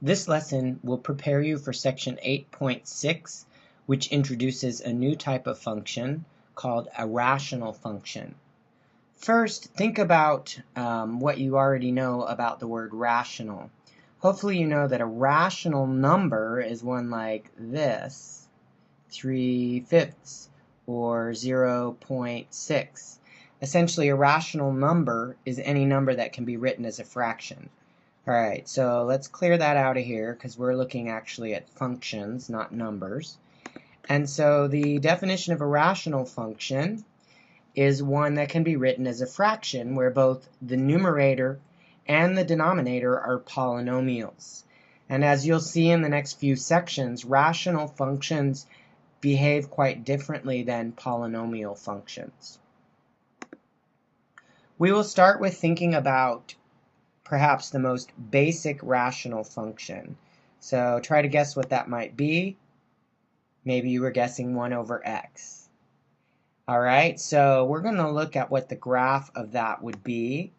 This lesson will prepare you for section 8.6, which introduces a new type of function called a rational function. First, think about what you already know about the word rational. Hopefully you know that a rational number is one like this, 3/5 or 0.6. Essentially, a rational number is any number that can be written as a fraction. Alright, so let's clear that out of here because we're looking actually at functions, not numbers. And so the definition of a rational function is one that can be written as a fraction where both the numerator and the denominator are polynomials. And as you'll see in the next few sections, rational functions behave quite differently than polynomial functions. We will start with thinking about perhaps the most basic rational function. So try to guess what that might be. Maybe you were guessing 1 over x. All right, so we're going to look at what the graph of that would be.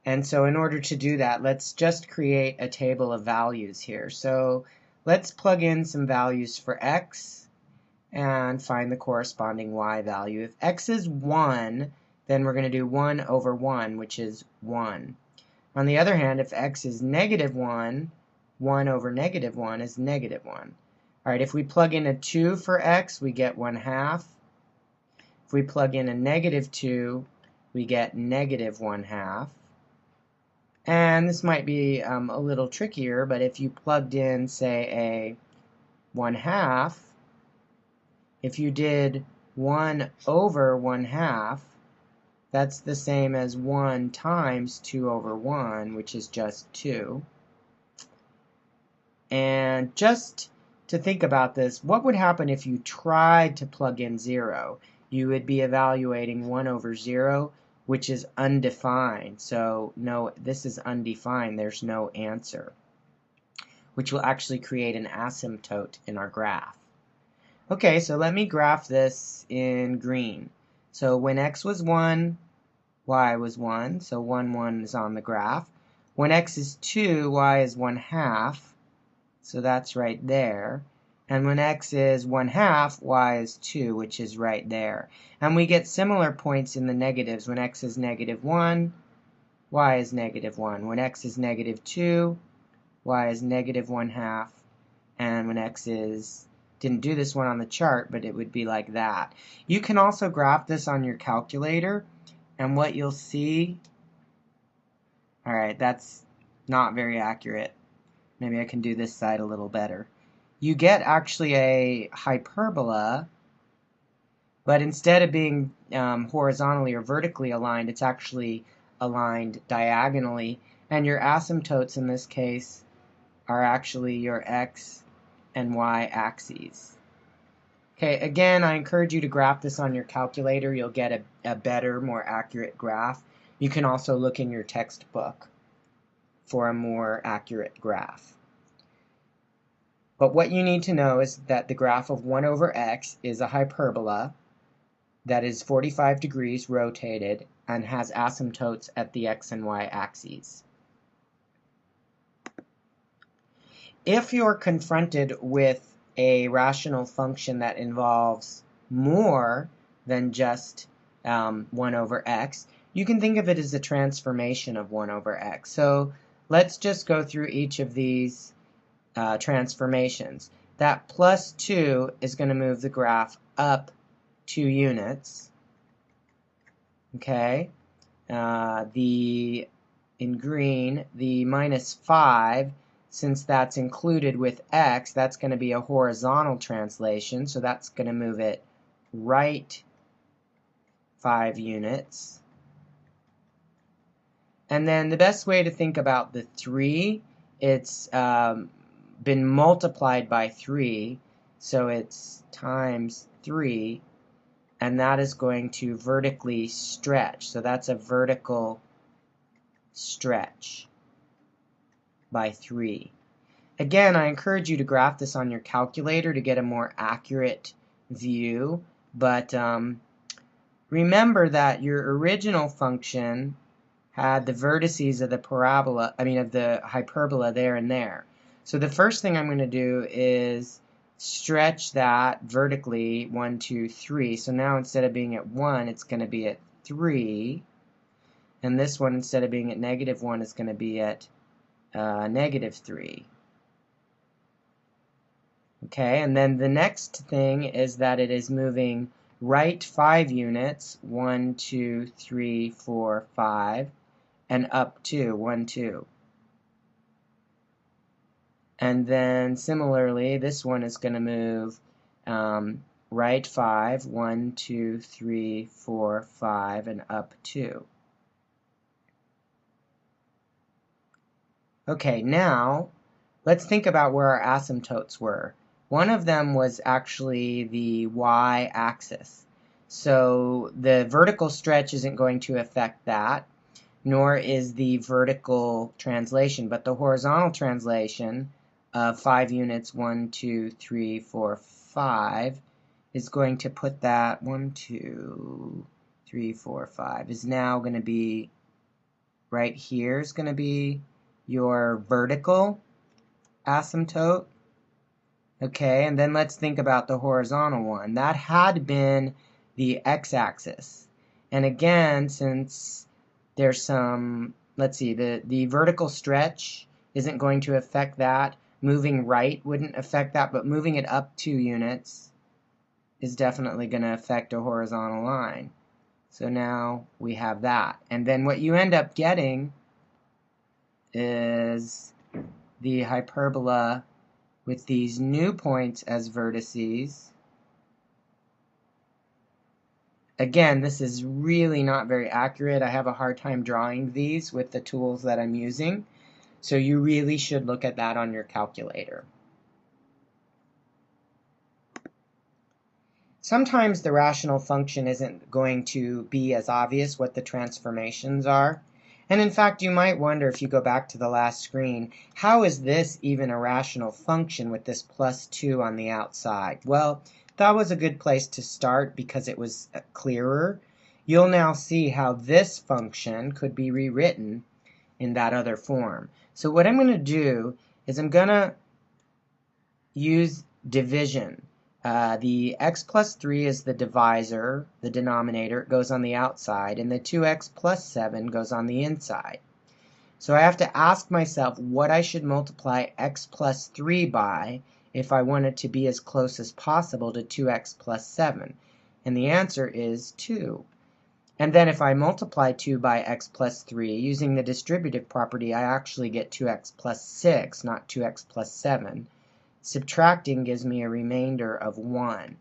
And so in order to do that, let's just create a table of values here. So let's plug in some values for x and find the corresponding y value. If x is 1, then we're going to do 1 over 1, which is 1. On the other hand, if x is -1, 1 over -1 is -1. All right, if we plug in a 2 for x, we get 1/2. If we plug in a -2, we get -1/2. And this might be a little trickier, but if you plugged in, say, a 1/2, if you did 1 over 1/2, that's the same as 1 times 2 over 1, which is just 2. And just to think about this, what would happen if you tried to plug in 0? You would be evaluating 1 over 0, which is undefined. So no, this is undefined. There's no answer, which will actually create an asymptote in our graph. Okay, so let me graph this in green. So when x was 1, y was 1, so 1, 1 is on the graph. When x is 2, y is 1/2, so that's right there. And when x is 1/2, y is 2, which is right there. And we get similar points in the negatives. When x is -1, y is -1. When x is -2, y is -1/2. And when x is, didn't do this one on the chart, but it would be like that. You can also graph this on your calculator. And what you'll see, all right, that's not very accurate. Maybe I can do this side a little better. You get actually a hyperbola, but instead of being horizontally or vertically aligned, it's actually aligned diagonally. And your asymptotes in this case are actually your x and y axes. Okay, again, I encourage you to graph this on your calculator. You'll get a better, more accurate graph. You can also look in your textbook for a more accurate graph. But what you need to know is that the graph of 1 over x is a hyperbola that is 45 degrees rotated and has asymptotes at the x and y axes. If you're confronted with a rational function that involves more than just 1 over x, you can think of it as a transformation of 1 over x. So let's just go through each of these transformations. That +2 is going to move the graph up 2 units. Okay. In green, the -5, since that's included with x, that's going to be a horizontal translation, so that's going to move it right 5 units. And then the best way to think about the 3, it's been multiplied by 3, so it's times 3, and that is going to vertically stretch. So that's a vertical stretch by 3. Again, I encourage you to graph this on your calculator to get a more accurate view, but remember that your original function had the vertices of the parabola, of the hyperbola there and there. So the first thing I'm going to do is stretch that vertically 1, 2, 3. So now instead of being at 1, it's going to be at 3. And this one, instead of being at -1, is going to be at -3. Okay, and then the next thing is that it is moving right 5 units, 1, 2, 3, 4, 5, and up 2, 1, 2. And then similarly, this one is going to move right 5, 1, 2, 3, 4, 5, and up 2. Okay, now let's think about where our asymptotes were. One of them was actually the y-axis. So the vertical stretch isn't going to affect that, nor is the vertical translation, but the horizontal translation of 5 units, 1, 2, 3, 4, 5, is going to put that 1, 2, 3, 4, 5 is now going to be right here is going to be your vertical asymptote. Okay, and then let's think about the horizontal one. That had been the x-axis. And again, since there's some, let's see, the vertical stretch isn't going to affect that. Moving right wouldn't affect that, but moving it up 2 units is definitely going to affect a horizontal line. So now we have that. And then what you end up getting is the hyperbola with these new points as vertices. Again, this is really not very accurate. I have a hard time drawing these with the tools that I'm using. So you really should look at that on your calculator. Sometimes the rational function isn't going to be as obvious what the transformations are. And in fact, you might wonder, if you go back to the last screen, how is this even a rational function with this +2 on the outside? Well, that was a good place to start because it was clearer. You'll now see how this function could be rewritten in that other form. So what I'm going to do is I'm going to use division. The x plus 3 is the divisor, the denominator, it goes on the outside, and the 2x plus 7 goes on the inside. So I have to ask myself what I should multiply x plus 3 by if I want it to be as close as possible to 2x plus 7. And the answer is 2. And then if I multiply 2 by x plus 3, using the distributive property, I actually get 2x plus 6, not 2x plus 7. Subtracting gives me a remainder of 1,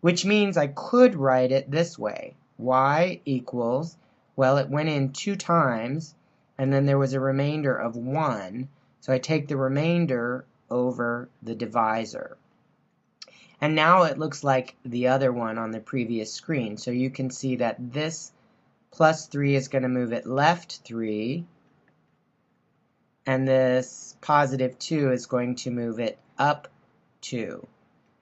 which means I could write it this way. Y equals, well, it went in 2 times, and then there was a remainder of 1, so I take the remainder over the divisor. And now it looks like the other one on the previous screen. So you can see that this plus 3 is going to move it left 3, and this positive 2 is going to move it up 2.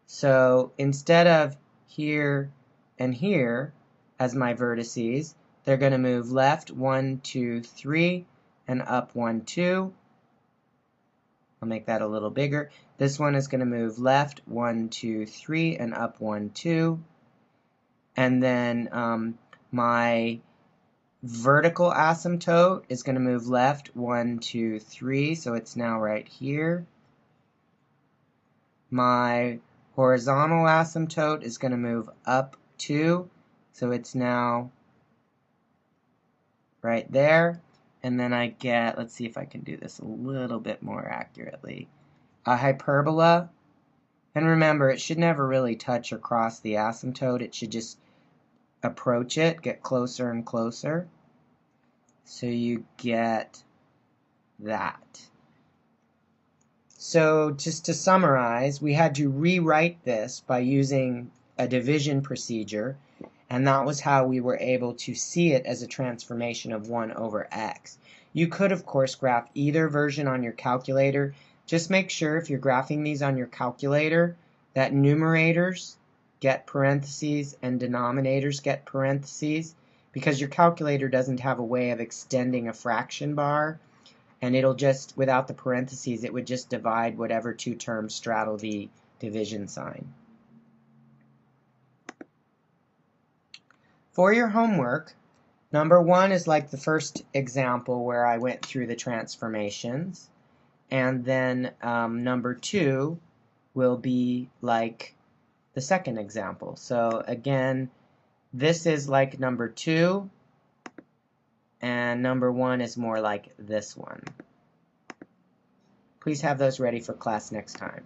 So instead of here and here as my vertices, they're going to move left 1, 2, 3, and up 1, 2. I'll make that a little bigger. This one is going to move left 1, 2, 3, and up 1, 2. And then my vertical asymptote is going to move left 1, 2, 3, so it's now right here. My horizontal asymptote is going to move up 2, so it's now right there. And then I get, let's see if I can do this a little bit more accurately, a hyperbola. And remember, it should never really touch or cross the asymptote. It should just approach it, get closer and closer. So you get that. So just to summarize, we had to rewrite this by using a division procedure, and that was how we were able to see it as a transformation of 1 over x. You could, of course, graph either version on your calculator. Just make sure if you're graphing these on your calculator that numerators get parentheses and denominators get parentheses, because your calculator doesn't have a way of extending a fraction bar. and it'll just, without the parentheses, it would just divide whatever two terms straddle the division sign. For your homework, number 1 is like the first example where I went through the transformations, and then number 2 will be like the second example. So again, this is like number 2, and number 1 is more like this one. Please have those ready for class next time.